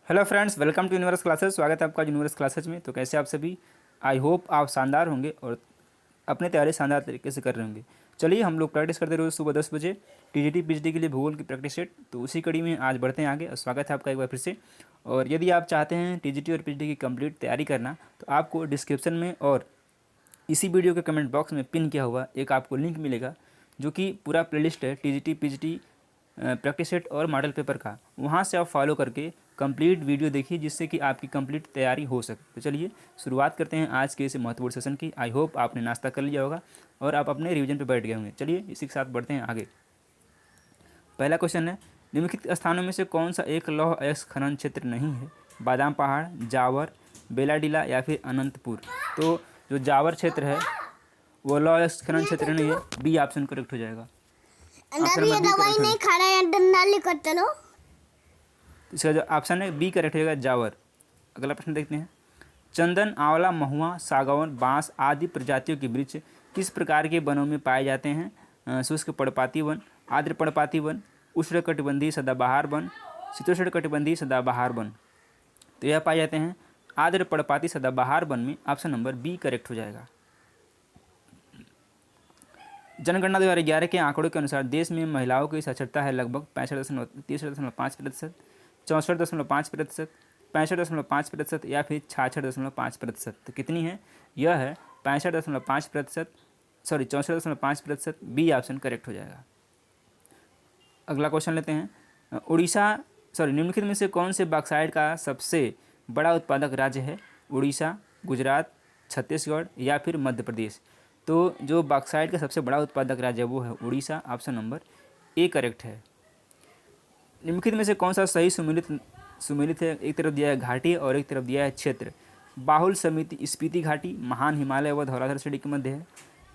Hello friends, welcome to universe classes. स्वागत है आपका यूनिवर्स क्लासेस में। तो कैसे आप सभी? आई होप आप शानदार होंगे और अपने तैयारी शानदार तरीके से कर रहे होंगे। चलिए हम लोग प्रैक्टिस करते रोज़ सुबह 10 बजे टीजीटी पीएचडी के लिए भूगोल की प्रैक्टिस सेट। तो उसी कड़ी में आज बढ़ते हैं आगे और स्वागत है आपका एक बार फिर से। और यदि आप चाहते हैं टीजीटी और पीएचडी की कंप्लीट तैयारी करना, तो आपको डिस्क्रिप्शन में और इसी वीडियो के कमेंट बॉक्स में पिन किया हुआ एक आपको लिंक मिलेगा, जो कि पूरा प्लेलिस्ट है टीजीटी पीएचडी प्रैक्टिस सेट और मॉडल पेपर का। वहाँ से आप फॉलो करके कंप्लीट वीडियो देखिए, जिससे कि आपकी कंप्लीट तैयारी हो सके। तो चलिए शुरुआत करते हैं आज के इस महत्वपूर्ण सेशन की। आई होप आपने नाश्ता कर लिया होगा और आप अपने रिवीजन पे बैठ गए होंगे। चलिए इसी के साथ बढ़ते हैं आगे। पहला क्वेश्चन है, निम्नलिखित स्थानों में से कौन सा एक लौह अयस्क खनन क्षेत्र नहीं है? बादाम पहाड़, जावर, बेलाडीला या फिर अनंतपुर। तो जो जावर क्षेत्र है वो लौह अयस्क खनन क्षेत्र नहीं है। बी ऑप्शन करेक्ट हो जाएगा। अंदर ये दवाई नहीं खा रहा है, डंडा लेकर चलो। इसका जो ऑप्शन है बी करेक्ट हो जाएगा, जावर। अगला प्रश्न देखते हैं, चंदन, आंवला, महुआ, सागौन, बांस आदि प्रजातियों के वृक्ष किस प्रकार के वनों में पाए जाते हैं? शुष्क पर्णपाती वन, आर्द्र पर्णपाती वन, उष्णकटिबंधीय सदाबहार वन, शीतोष्णकटिबंधीय सदाबहार वन। तो यह पाए जाते हैं आर्द्र पर्णपाती सदाबहार वन में। ऑप्शन नंबर बी करेक्ट हो जाएगा। जनगणना 2011 के आंकड़ों के अनुसार देश में महिलाओं की साक्षरता है लगभग 63.5%, 64.5%, 65.5% या फिर 66.5%। तो कितनी है? यह है 65.5%, सॉरी 64.5%। बी ऑप्शन करेक्ट हो जाएगा। अगला क्वेश्चन लेते हैं, निम्नलिखित में से कौन से बॉक्साइट का सबसे बड़ा उत्पादक राज्य है? उड़ीसा, गुजरात, छत्तीसगढ़ या फिर मध्य प्रदेश। तो जो बॉक्साइट का सबसे बड़ा उत्पादक राज्य है वो है Orissa. Option number A correct है। निम्नलिखित में से कौन सा सही सुमेलित है? एक तरफ दिया है घाटी और एक तरफ दिया है क्षेत्र। बाहुल समिति स्पीति घाटी महान हिमालय व धौलाधर श्रेणी के मध्य है।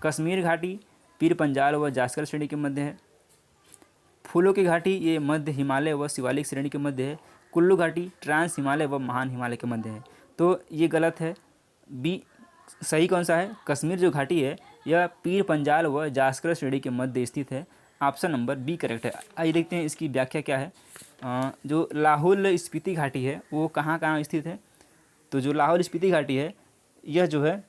कश्मीर घाटी पीर पंजाल व जास्कर श्रेणी के मध्य है। फूलों की घाटी ये मध्य हिमालय व शिवालिक श्रेणी के मध्य है। कुल्लू घाटी ट्रांस हिमालय व महान हिमालय के मध्य है। तो ये गलत है। बी सही कौन सा है? कश्मीर जो घाटी है यह पीर पंजाल व जास्कर श्रेणी के मध्य स्थित है। ऑप्शन नंबर बी करेक्ट है। आइए देखते हैं इसकी व्याख्या क्या है। जो लाहौल स्पीति घाटी है वो कहाँ कहाँ स्थित है? तो जो लाहौल स्पीति घाटी है यह जो है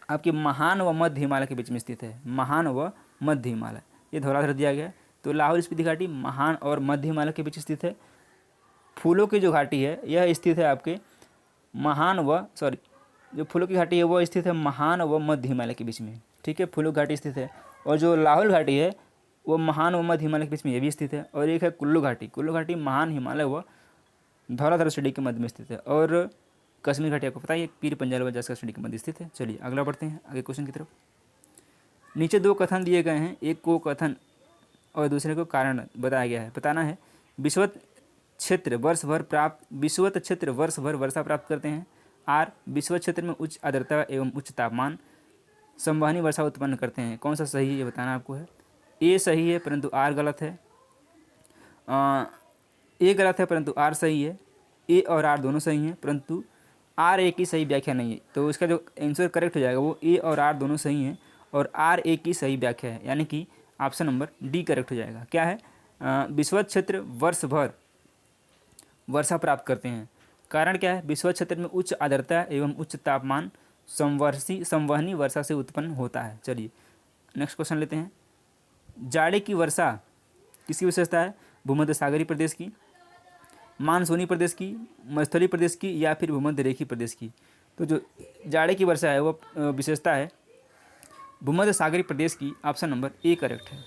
आपके महान व मध्य हिमालय के बीच में स्थित है। महान व मध्य हिमालय ये धौलाधर दिया गया है। तो लाहौल स्पीति घाटी महान और मध्य हिमालय के बीच स्थित है। फूलों की जो घाटी है यह स्थित है आपके जो फूलों की घाटी है वो स्थित है महान व मध्य हिमालय के बीच में। ठीक है, फूलों की घाटी स्थित है। और जो लाहौल घाटी है वो महान व मध्य हिमालय के बीच में ये भी स्थित है। और एक है कुल्लू घाटी महान हिमालय व धौलाधर श्रेणी के मध्य में स्थित है। और कश्मीर घाटी आपको पता है पीर पंजाल व जास्कर श्रेणी के मध्य स्थित है। चलिए अगला बढ़ते हैं आगे क्वेश्चन की तरफ। नीचे दो कथन दिए गए हैं, एक को कथन और दूसरे को कारण बताया गया है। बताना है विषुवत क्षेत्र वर्ष भर वर्षा प्राप्त करते हैं। आर विषुवत क्षेत्र में उच्च आर्द्रता एवं उच्च तापमान संवहनी वर्षा उत्पन्न करते हैं। कौन सा सही है ये बताना आपको है। ए सही है परंतु आर गलत है। ए गलत है परंतु आर सही है। ए और आर दोनों सही हैं परंतु आर ए की सही व्याख्या नहीं है। तो इसका जो आंसर करेक्ट हो जाएगा वो ए और आर दोनों सही हैं और आर ए की सही व्याख्या है, यानी कि ऑप्शन नंबर डी करेक्ट हो जाएगा। क्या है? विषुवत क्षेत्र वर्ष भर वर्षा प्राप्त करते हैं। कारण क्या है? विषुवत क्षेत्र में उच्च आर्द्रता एवं उच्च तापमान संवहनी वर्षा से उत्पन्न होता है। चलिए नेक्स्ट क्वेश्चन लेते हैं। जाड़े की वर्षा किसकी विशेषता है? भूमध्य सागरीय प्रदेश की, मानसूनी प्रदेश की, मरुस्थलीय प्रदेश की या फिर भूमध्य रेखीय प्रदेश की। तो जो जाड़े की वर्षा है वो विशेषता है भूमध्य सागरीय प्रदेश की। ऑप्शन नंबर ए करेक्ट है।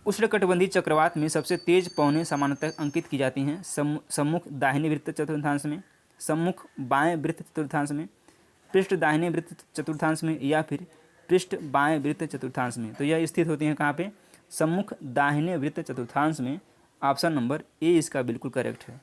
उष्णकटिबंधीय चक्रवात में सबसे तेज पवनें सामान्यतः अंकित की जाती हैं सम्मुख दाहिने वृत्त चतुर्थांश में, सम्मुख बाएं वृत्त चतुर्थांश में, पृष्ठ दाहिने वृत्त चतुर्थांश में या फिर पृष्ठ बाएं वृत्त चतुर्थांश में। तो यह स्थित होती हैं कहाँ पे? सम्मुख दाहिने वृत्त चतुर्थांश में। ऑप्शन नंबर ए इसका बिल्कुल करेक्ट है।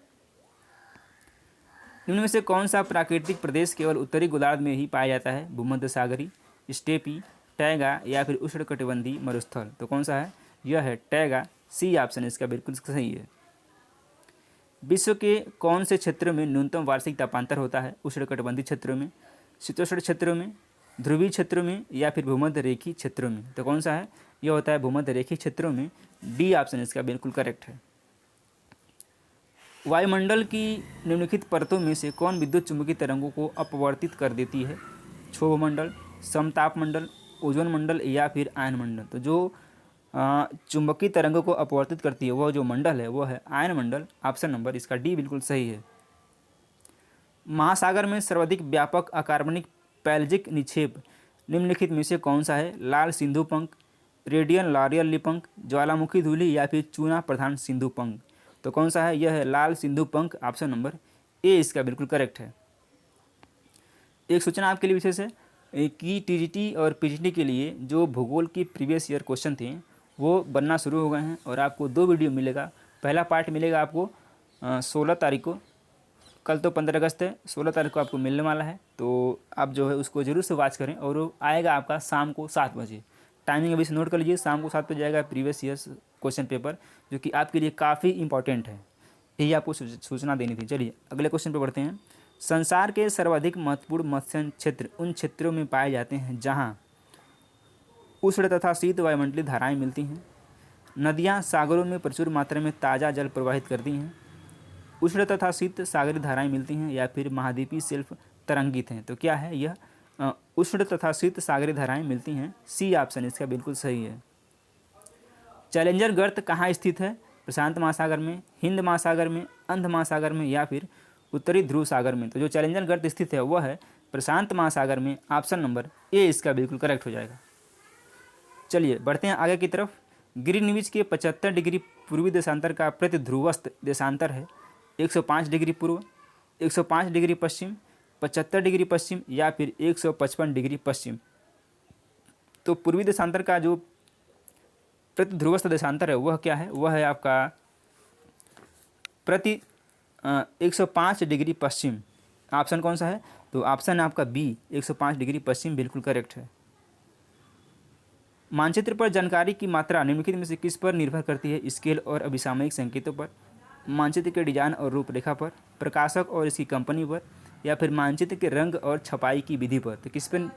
इनमें से कौन सा प्राकृतिक प्रदेश केवल उत्तरी गोलार्ध में ही पाया जाता है? भूमध्य सागरीय, स्टेपी, टैगा या फिर उष्णकटिबंधीय मरुस्थल। तो कौन सा है? यह है टैगा। सी ऑप्शन इसका बिल्कुल सही है। विश्व के कौन से क्षेत्र में न्यूनतम वार्षिक तापांतर होता है? उष्णकटिबंधीय क्षेत्रों में, शीतोष्ण क्षेत्रों में, ध्रुवीय क्षेत्रों में या फिर भूमध्य रेखीय क्षेत्रों में। तो कौन सा है? यह होता है भूमध्य रेखीय क्षेत्रों में। डी ऑप्शन इसका बिल्कुल करेक्ट है। वायुमंडल की निम्नलिखित परतों में से कौन विद्युत चुंबकीय तरंगों को अपवर्तित कर देती है? क्षोभ मंडल, समताप मंडल, ओजोन मंडल या फिर आयन मंडल। तो जो चुंबकीय तरंगों को अपवर्तित करती है वह जो मंडल है वो है आयन मंडल। ऑप्शन नंबर इसका डी बिल्कुल सही है। महासागर में सर्वाधिक व्यापक अकार्बनिक पैल्जिक निक्षेप निम्नलिखित में से कौन सा है? लाल सिंधु पंख, रेडियन लॉरियल लिपंख, ज्वालामुखी धूलि या फिर चूना प्रधान सिंधु पंख। तो कौन सा है? यह है लाल सिंधु पंख। ऑप्शन नंबर ए इसका बिल्कुल करेक्ट है। एक सूचना आपके लिए विशेष है कि टीजीटी और पीजीटी के लिए जो भूगोल की प्रीवियस ईयर क्वेश्चन थे वो बनना शुरू हो गए हैं और आपको 2 वीडियो मिलेगा। पहला पार्ट मिलेगा आपको 16 तारीख को, कल तो 15 अगस्त है, 16 तारीख को आपको मिलने वाला है। तो आप जो है उसको ज़रूर से वॉच करें और वो आएगा आपका शाम को 7 बजे। टाइमिंग अभी से नोट कर लीजिए, शाम को 7 बजे आएगा प्रीवियस ईयर्स क्वेश्चन पेपर, जो कि आपके लिए काफ़ी इंपॉर्टेंट है। यही आपको सूचना देनी थी। चलिए अगले क्वेश्चन पे बढ़ते हैं। संसार के सर्वाधिक महत्वपूर्ण मत्स्य क्षेत्र उन क्षेत्रों में पाए जाते हैं जहाँ उष्ण तथा शीत वायुमंडलीय धाराएं मिलती हैं। नदियाँ सागरों में प्रचुर मात्रा में ताज़ा जल प्रवाहित करती हैं। उष्ण तथा शीत सागरीय धाराएं मिलती हैं या फिर महाद्वीपीय शेल्फ तरंगित हैं। तो क्या है यह? उष्ण तथा शीत सागरीय धाराएं मिलती हैं। सी ऑप्शन इसका बिल्कुल सही है। चैलेंजर गर्त कहाँ स्थित है? प्रशांत महासागर में, हिंद महासागर में, अंध महासागर में या फिर उत्तरी ध्रुव सागर में। तो जो चैलेंजर गर्त स्थित है वह है प्रशांत महासागर में। ऑप्शन नंबर ए इसका बिल्कुल करेक्ट हो जाएगा। चलिए बढ़ते हैं आगे की तरफ। ग्रीनविच के 75 डिग्री पूर्वी देशांतर का प्रति ध्रुवस्थ देशांतर है 105 डिग्री पूर्व, 105 डिग्री पश्चिम, 75 डिग्री पश्चिम या फिर 155 डिग्री पश्चिम। तो पूर्वी देशांतर का जो प्रति ध्रुवस्थ देशांतर है वह क्या है? वह है आपका प्रति 105 डिग्री पश्चिम। ऑप्शन कौन सा है? तो ऑप्शन है आपका बी 105 डिग्री पश्चिम बिल्कुल करेक्ट है। मानचित्र पर जानकारी की मात्रा निम्नलिखित में से किस पर निर्भर करती है? स्केल और अभिसामयिक संकेतों पर, मानचित्र के डिजाइन और रूपरेखा पर, प्रकाशक और इसकी कंपनी पर या फिर मानचित्र के रंग और छपाई की विधि पर। तो किस पर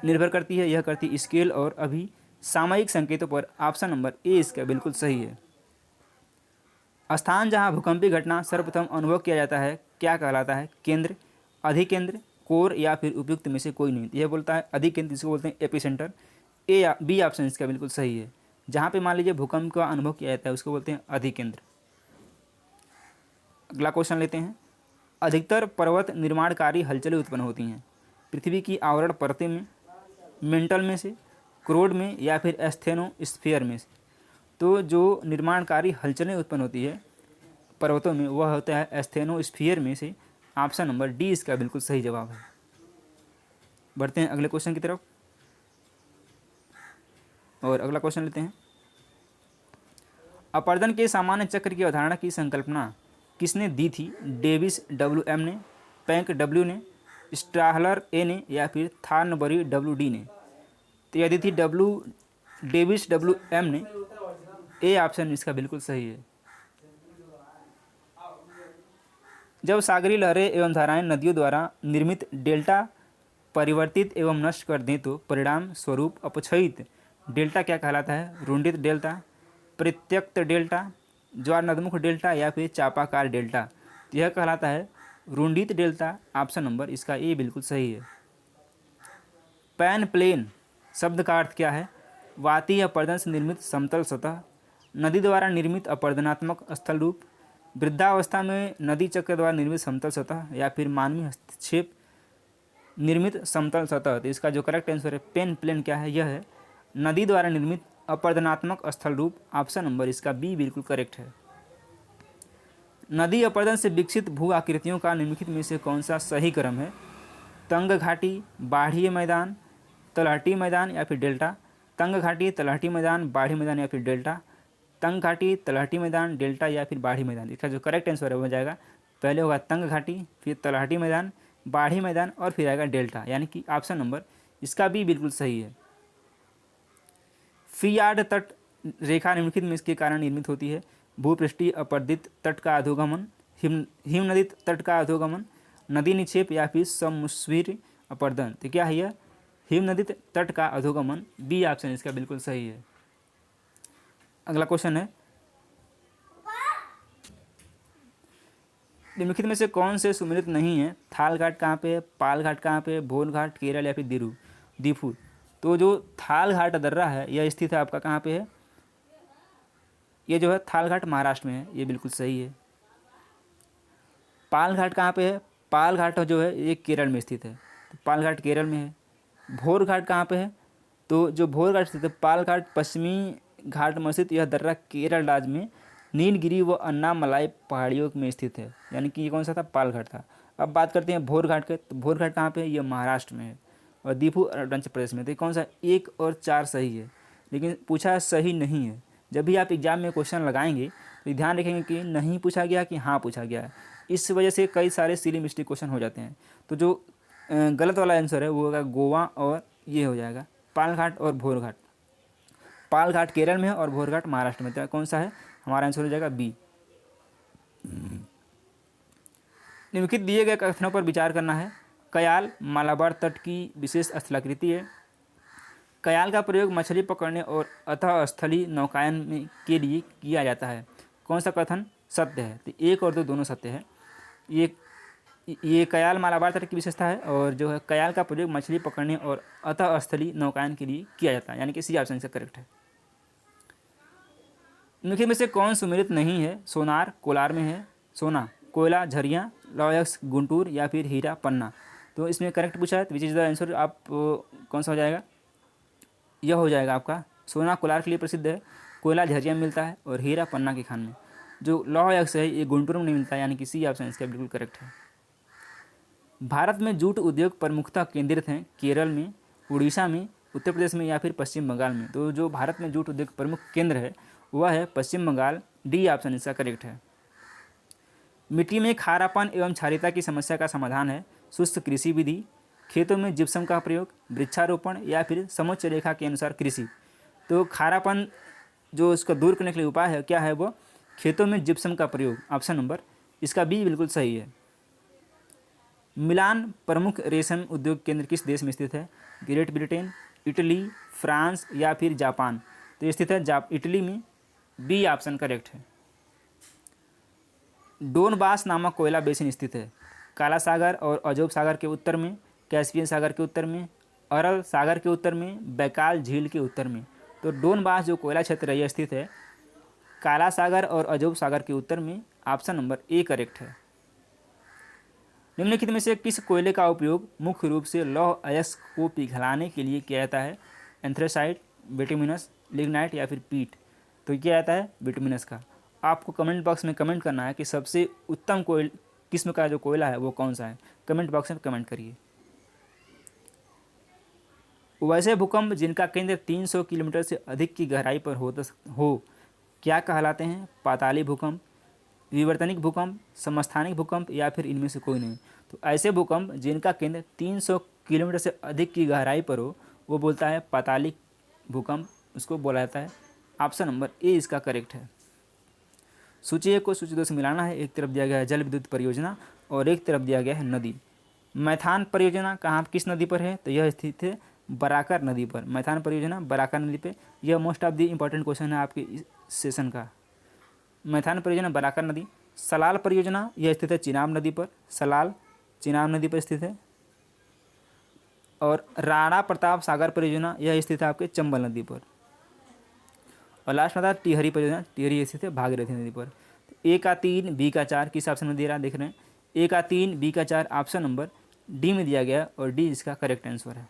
निर्भर करती है? यह करती है स्केल और अभिसामयिक संकेतों पर। ऑप्शन नंबर ए इसका बिल्कुल सही है। स्थान जहां भूकंपीय घटना सर्वप्रथम अनुभव किया जाता है क्या कहलाता है? केंद्र, अधिकेंद्र, कोर या फिर उपयुक्त में से कोई नहीं। यह बोलता है अधिकेंद्र, जिसको बोलते हैं एपिसेंटर। ए या बी ऑप्शन इसका बिल्कुल सही है। जहाँ पे मान लीजिए भूकंप का अनुभव किया जाता है उसको बोलते हैं अधिकेंद्र। अगला क्वेश्चन लेते हैं। अधिकतर पर्वत निर्माणकारी हलचलें उत्पन्न होती हैं पृथ्वी की आवरण परतें में, मेंटल में से, क्रोड में या फिर एस्थेनोस्फीयर में से। तो जो निर्माणकारी हलचलें उत्पन्न होती है पर्वतों में वह होता है एस्थेनोस्फीयर में से। ऑप्शन नंबर डी इसका बिल्कुल सही जवाब है। बढ़ते हैं अगले क्वेश्चन की तरफ और अगला क्वेश्चन लेते हैं। अपरदन के सामान्य चक्र की अवधारणा की संकल्पना किसने दी थी? डेविस WM ने, पैंक W ने, स्ट्राहलर A ने या फिर थॉर्नबरी WD ने। तो यह दी थी डेविस WM ने। ए ऑप्शन इसका बिल्कुल सही है। जब सागरीय लहरें एवं धाराएं नदियों द्वारा निर्मित डेल्टा परिवर्तित एवं नष्ट कर दें तो परिणाम स्वरूप अपक्षयित डेल्टा क्या कहलाता है? रुंडित डेल्टा, प्रत्यक्त डेल्टा, ज्वारनदमुख डेल्टा या फिर चापाकार डेल्टा। तो यह कहलाता है रुंडित डेल्टा। ऑप्शन नंबर इसका ए बिल्कुल सही है। पैन प्लेन शब्द का अर्थ क्या है? वाती अपरदन से निर्मित समतल सतह, नदी द्वारा निर्मित अपरदनात्मक स्थल रूप, वृद्धावस्था में नदी चक्र द्वारा निर्मित समतल सतह या फिर मानवीय हस्तक्षेप निर्मित समतल सतह। तो इसका जो करेक्ट आंसर है पेन प्लेन क्या है? यह है नदी द्वारा निर्मित अपरदनात्मक स्थल रूप। ऑप्शन नंबर इसका बी बिल्कुल करेक्ट है। नदी अपरदन से विकसित भू आकृतियों का निम्नलिखित में से कौन सा सही क्रम है? तंग घाटी, बाढ़ीय मैदान, तलहटी मैदान या फिर डेल्टा। तंग घाटी, तलहटी मैदान, बाढ़ी मैदान या फिर डेल्टा। तंग घाटी, तलहटी मैदान, डेल्टा या फिर बाढ़ी मैदान। इसका जो करेक्ट आंसर है हो जाएगा पहले होगा तंग घाटी, फिर तलहटी मैदान, बाढ़ी मैदान और फिर आएगा डेल्टा, यानी कि ऑप्शन नंबर इसका बी बिल्कुल सही है। फियार्ड तट रेखा निम्नलिखित में इसके कारण निर्मित होती है? भूपृष्ठीय अपरदित तट का अधोगमन, हिमनदित तट का अधोगमन, नदी निक्षेप या फिर समुद्री अपरदन। तो क्या है यह? हिमनदित तट का अधोगमन। बी ऑप्शन इसका बिल्कुल सही है। अगला क्वेश्चन है निम्नलिखित में से कौन से सुमेलित नहीं है? थाल घाट कहाँ पे है, पाल घाट कहाँ पे है, भोर घाट केरल या फिर दीफू? तो जो थाल घाट दर्रा है यह स्थित है आपका कहाँ पे है? ये जो है थाल घाट महाराष्ट्र में है, ये बिल्कुल सही है। पाल घाट कहाँ पे है? पाल घाट जो है ये केरल में स्थित है, तो पाल घाट केरल में है। भोर घाट कहाँ पे है? तो जो भोर घाट स्थित है, पाल घाट पश्चिमी घाट में स्थित यह दर्रा केरल राज्य में नीलगिरी व अन्नामलाई पहाड़ियों में स्थित है, यानी कि ये कौन सा था? पाल घाट था। अब बात करते हैं भोर घाट के, तो भोर घाट कहाँ पे है? ये महाराष्ट्र में है और दीफू अरुणाचल प्रदेश में। तो ये कौन सा? 1 और 4 सही है, लेकिन पूछा सही नहीं है। जब भी आप एग्जाम में क्वेश्चन लगाएंगे तो ध्यान रखेंगे कि नहीं पूछा गया कि हाँ पूछा गया है। इस वजह से कई सारे सिली मिस्टेक क्वेश्चन हो जाते हैं। तो जो गलत वाला आंसर है वो होगा गोवा, और ये हो जाएगा पाल घाट और भोर घाट। पाल घाट केरल में है और भोर घाट महाराष्ट्र में। तो कौन सा है? हमारा आंसर हो जाएगा बी। निम्नलिखित दिए गए कथनों पर विचार करना है। कयाल मालाबार तट की विशेष स्थलाकृति है। कयाल का प्रयोग मछली पकड़ने और अतः स्थलीय नौकायन में के लिए किया जाता है। कौन सा कथन सत्य है? तो 1 और 2 दोनों सत्य है। ये कयाल मालाबार तट की विशेषता है, और जो है कयाल का प्रयोग मछली पकड़ने और अतः स्थलीय नौकायन के लिए किया जाता है, यानी कि सी ऑप्शन से करेक्ट है। निम्नलिखित में से कौन सुमेलित नहीं है? सोनार कोलार में है, सोना कोयला झरिया, लॉयक्स गुंटूर या फिर हीरा पन्ना? तो इसमें करेक्ट पूछा है, तो विच इज द आंसर? आप कौन सा हो जाएगा? यह हो जाएगा आपका सोना कोलार के लिए प्रसिद्ध है, कोयला झरिया में मिलता है और हीरा पन्ना की खान में। जो लौह है ये गुंटूर में नहीं मिलता है, यानी कि सी ऑप्शन इसका बिल्कुल करेक्ट है। भारत में जूट उद्योग प्रमुखतः केंद्रित हैं केरल में, उड़ीसा में, उत्तर प्रदेश में या फिर पश्चिम बंगाल में? तो जो भारत में जूट उद्योग प्रमुख केंद्र है वह है पश्चिम बंगाल, डी ऑप्शन इसका करेक्ट है। मिट्टी में खारापन एवं क्षारीयता की समस्या का समाधान है शुष्क कृषि विधि, खेतों में जिप्सम का प्रयोग, वृक्षारोपण या फिर समोच्च रेखा के अनुसार कृषि? तो खारापन जो उसको दूर करने के लिए उपाय है क्या है? वो खेतों में जिप्सम का प्रयोग, ऑप्शन नंबर इसका बी बिल्कुल सही है। मिलान प्रमुख रेशम उद्योग केंद्र किस देश में स्थित है? ग्रेट ब्रिटेन, इटली, फ्रांस या फिर जापान? तो ये स्थित है इटली में, बी ऑप्शन करेक्ट है। डोनबास नामक कोयला बेसिन स्थित है काला सागर और अजोब सागर के उत्तर में, कैस्पियन सागर के उत्तर में, अरल सागर के उत्तर में, बैकाल झील के उत्तर में? तो डोनबास जो कोयला क्षेत्र है यह स्थित है काला सागर और अजोब सागर के उत्तर में, ऑप्शन नंबर ए करेक्ट है। निम्नलिखित में से किस कोयले का उपयोग मुख्य रूप से लौह अयस्क को पिघलाने के लिए किया जाता है? एंथ्रेसाइट, बिटुमिनस, लिग्नाइट या फिर पीट? तो किया जाता है बिटुमिनस का। आपको कमेंट बॉक्स में कमेंट करना है कि सबसे उत्तम किस्म का जो कोयला है वो कौन सा है। कमेंट बॉक्स में कमेंट करिए। वैसे भूकंप जिनका केंद्र 300 किलोमीटर से अधिक की गहराई पर हो क्या कहलाते हैं? पाताली भूकंप, विवर्तनिक भूकंप, समस्थानिक भूकंप या फिर इनमें से कोई नहीं? तो ऐसे भूकंप जिनका केंद्र 300 किलोमीटर से अधिक की गहराई पर हो वो बोलता है पातालिक भूकंप, उसको बोला जाता है। ऑप्शन नंबर ए इसका करेक्ट है। सूची 1 को सूची 2 से मिलाना है। एक तरफ दिया गया है जल विद्युत परियोजना और एक तरफ दिया गया है नदी। मैथान परियोजना कहाँ किस नदी पर है? तो यह स्थित है बराकर नदी पर। मैथान परियोजना बराकर नदी पे। यह most of the important question है आपके इस सेशन का। मैथान परियोजना बराकर नदी। सलाल परियोजना यह स्थित है चिनाब नदी पर। सलाल चिनाब नदी पर स्थित है। और राणा प्रताप सागर परियोजना यह स्थित है आपके चंबल नदी पर। और लास्ट में था टिहरी परियोजना, टिहरी स्थित है भागीरथी नदी पर। ए का 3 बी का 4 किस ऑप्शन में दे रहा है देख रहे हैं? ए का 3 बी का 4 ऑप्शन नंबर डी में दिया गया और डी इसका करेक्ट आंसर है।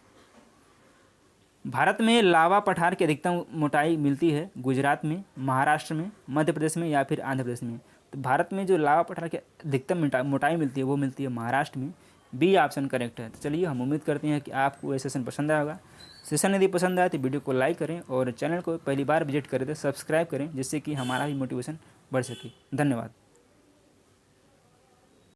भारत में लावा पठार की अधिकतम मोटाई मिलती है गुजरात में, महाराष्ट्र में, मध्य प्रदेश में या फिर आंध्र प्रदेश में? तो भारत में जो लावा पठार की अधिकतम मोटाई मिलती है वो मिलती है महाराष्ट्र में, बी ऑप्शन करेक्ट है। तो चलिए हम उम्मीद करते हैं कि आपको ये सेशन पसंद आया होगा। सेशन यदि पसंद आए तो वीडियो को लाइक करें और चैनल को पहली बार विजिट करें तो सब्सक्राइब करें, जिससे कि हमारा भी मोटिवेशन बढ़ सके। धन्यवाद।